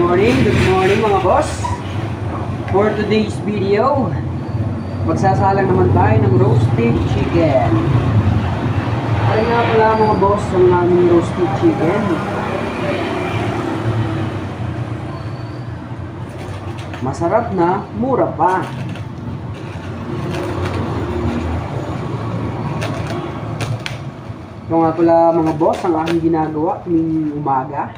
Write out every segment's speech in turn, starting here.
Good morning mga boss. For today's video, magsasalang naman tayo ng roasted chicken. Ano nga pala mga boss ang aming roasted chicken? Masarap na, mura pa. Ito nga pala mga boss ang aking ginagawa tuwing umaga.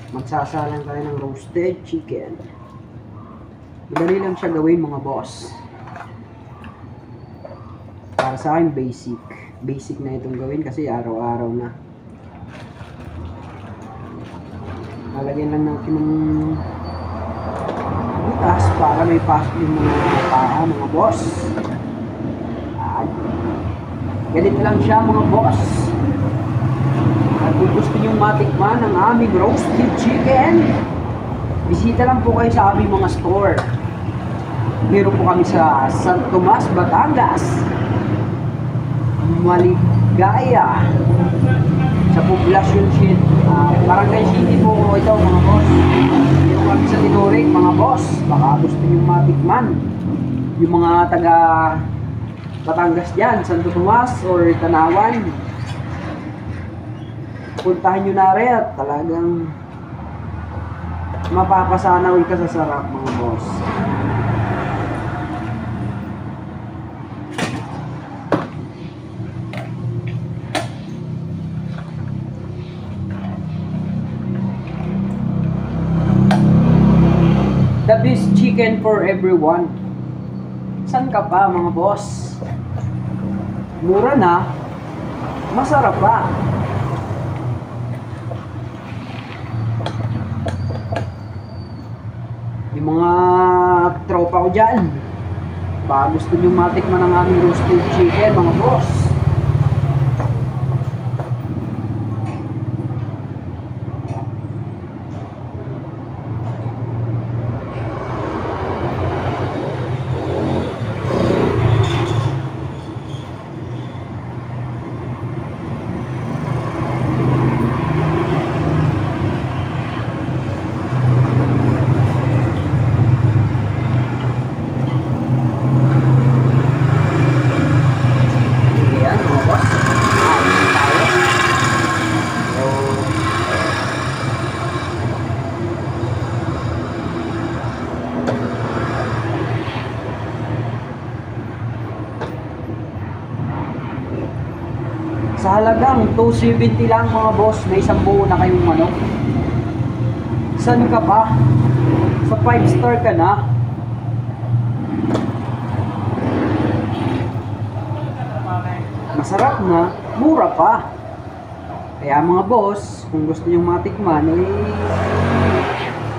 Magsasalang tayo ng roasted chicken. Madali lang siya gawin mga boss. Para sa akin basic. Basic na itong gawin kasi araw-araw na. Lalagyan lang natin ng butas para may pasok yung mga paa mga boss. At ganito lang siya mga boss. At kung gusto nyo matikman ang aming roasted chicken, bisita lang po kayo sa aming mga store. Meron po kami sa San Tomas, Batangas, Maligaya, sa Poblacion City, Barangay City po ito mga boss. Meron kami sa Tinorik mga boss. Baka gusto nyo matikman yung mga taga Batangas dyan, Santo Tomas or Tanawan. Puntahan nyo na rin at talagang mapapasanaw ka sa sarap mga boss. The best chicken for everyone. San ka pa mga boss? Mura na, masarap pa. Yung mga tropa ko dyan, baka gusto nyo matikman ang aming roasted chicken mga boss. Sa halagang 270 lang mga boss, may isang buo na kayong manok. San ka pa? Sa 5 star ka na. Masarap na, mura pa. Kaya mga boss, kung gusto nyo matikman,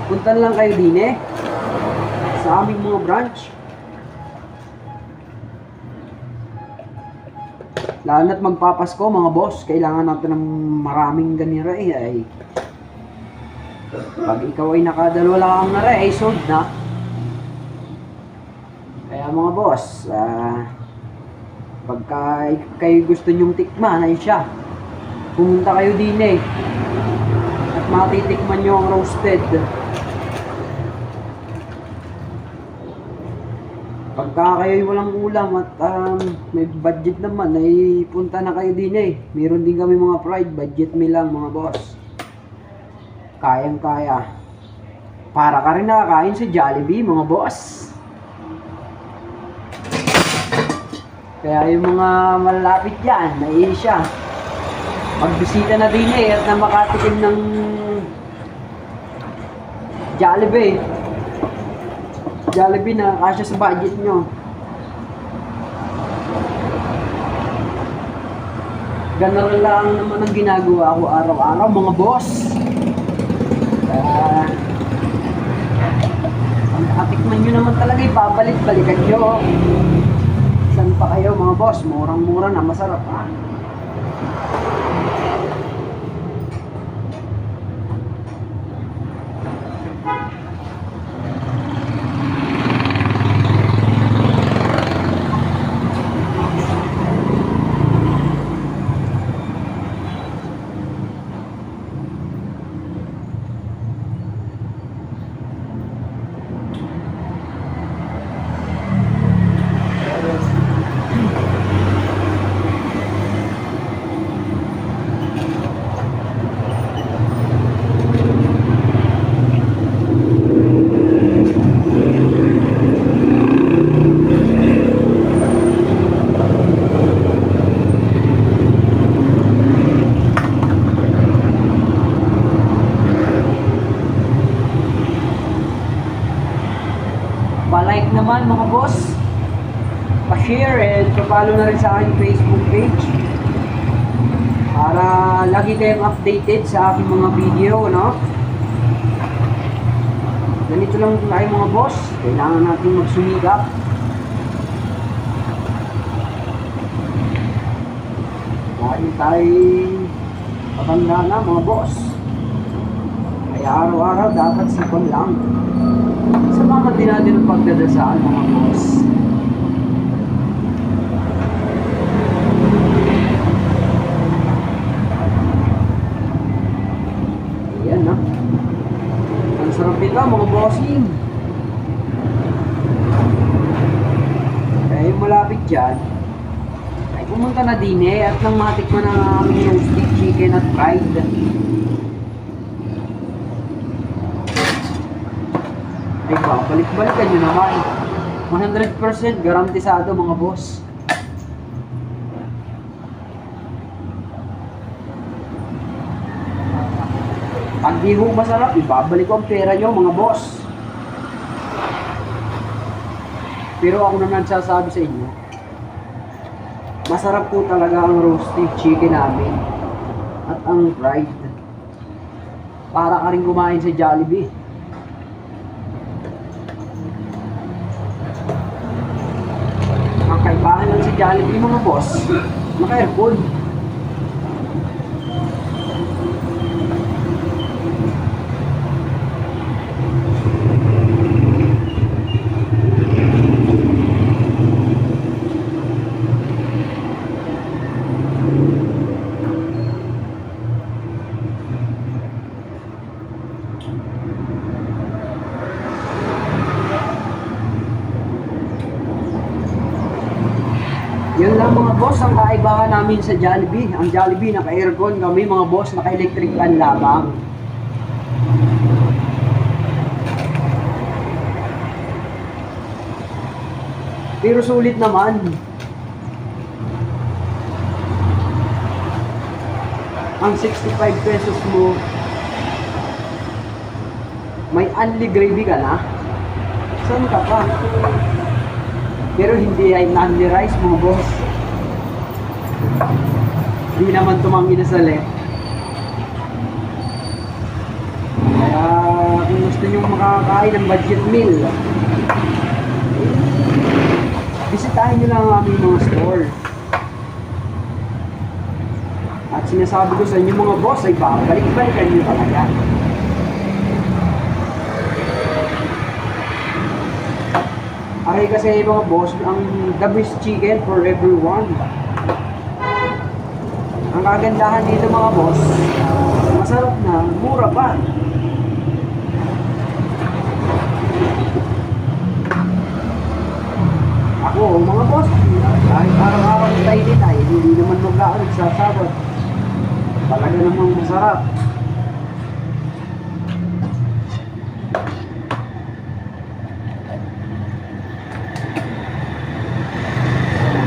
punta lang kayo din sa aming mga branch. Lalo na't magpapasko mga boss, kailangan natin ng maraming ganira ay pag ikaw ay nakadalawa lang na ay sold na. Kaya mga boss, pagka kayo gusto nyong tikman ay siya, pumunta kayo din at matitikman nyo ang roasted. Pagka kayo'y walang ulam at may budget naman, ay punta na kayo din Meron din kami mga fried, budget meal lang mga boss. Kayang-kaya. Para ka rin nakakain sa Jollibee mga boss. Kaya yung mga malapit dyan, ay siya. Magbisita na din at na makatikim ng Jollibee. Jollibee na kasya sa budget nyo. Ganun lang naman ang ginagawa ko araw-araw mga boss. Ang atikman nyo naman talaga ipabalik-balikan nyo. Saan pa kayo mga boss? Murang-mura na, masarap ha. naman mga boss, pa-share and pa-follow na rin sa aking Facebook page para lagi kayong updated sa aking mga video, no? Ganito lang tayo mga boss, kailangan natin magsumikap. Dahil tayo patanda na mga boss, kaya araw-araw dapat sipon lang. Samahan din natin ang pagdadasal mga boss. Ayan na. Ang sarap nito mga bossing. Kaya yung malapit dyan ay pumunta na din at nang matikman ang aming roasted chicken at fried. Ay ba, balik-balikan nyo naman. 100% garantisado mga boss. Pag di ho masarap, ibabalik ko ang pera nyo mga boss. Pero ako na nagsasabi sa inyo, masarap po talaga ang roasted chicken namin at ang fried. Para ka rin kumain sa Jollibee. Ang kaibahan lang sa Jollibee mga boss, naka-aircon. Yun lang mga boss, ang kaibahan namin sa Jollibee. Ang Jollibee naka-aircon, kami mga boss naka-electric fan lamang. Pero sulit naman. Ang 65 pesos mo, may unli gravy ka na. Saan ka pa? Pero hindi ay unli rice mga boss. Hindi naman tumanggi na sa left. Kaya kung gusto nyo makakain ng budget meal, bisitahin nyo lang ang aming mga store. At sinasabi ko sa inyo mga boss ay babalik-balikan nyo talaga. Aray kasi mga boss, ang the best chicken for everyone. Ang kagandahan dito mga boss, masarap na, mura pa. Ako mga boss, kahit araw-araw tayo din tayo, hindi naman mag-aarag nagsasabot. Talaga namang masarap.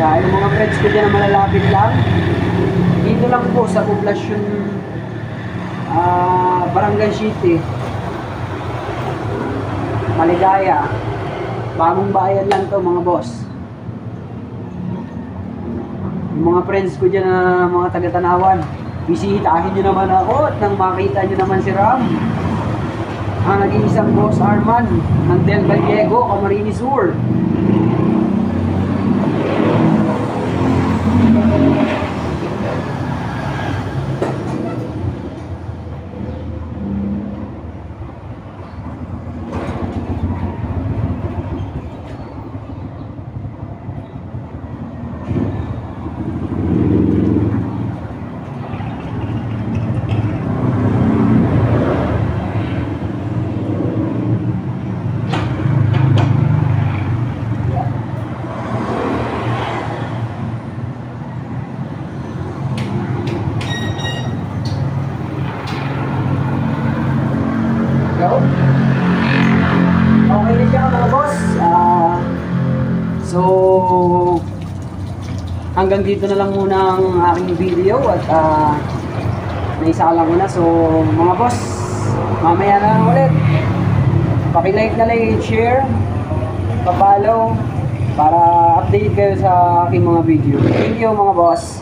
Dahil mga friends ko dyan na malalapit lang, dito lang po sa Poblacion Barangay City, Maligaya, bagong bayan lang to mga boss. Yung mga friends ko dyan na mga taga-Tanawan, bisitahin nyo naman ako at nang makita nyo naman si Ram, ang nag-iisang boss Arman ng Del Gallego, Camarines Sur. Okay na siya mga boss. So hanggang dito na lang muna ang aking video at naisala ko na. So mga boss, mamaya na lang ulit. Paki-like na like and share pa-follow para update kayo sa aking mga video. Thank you mga boss.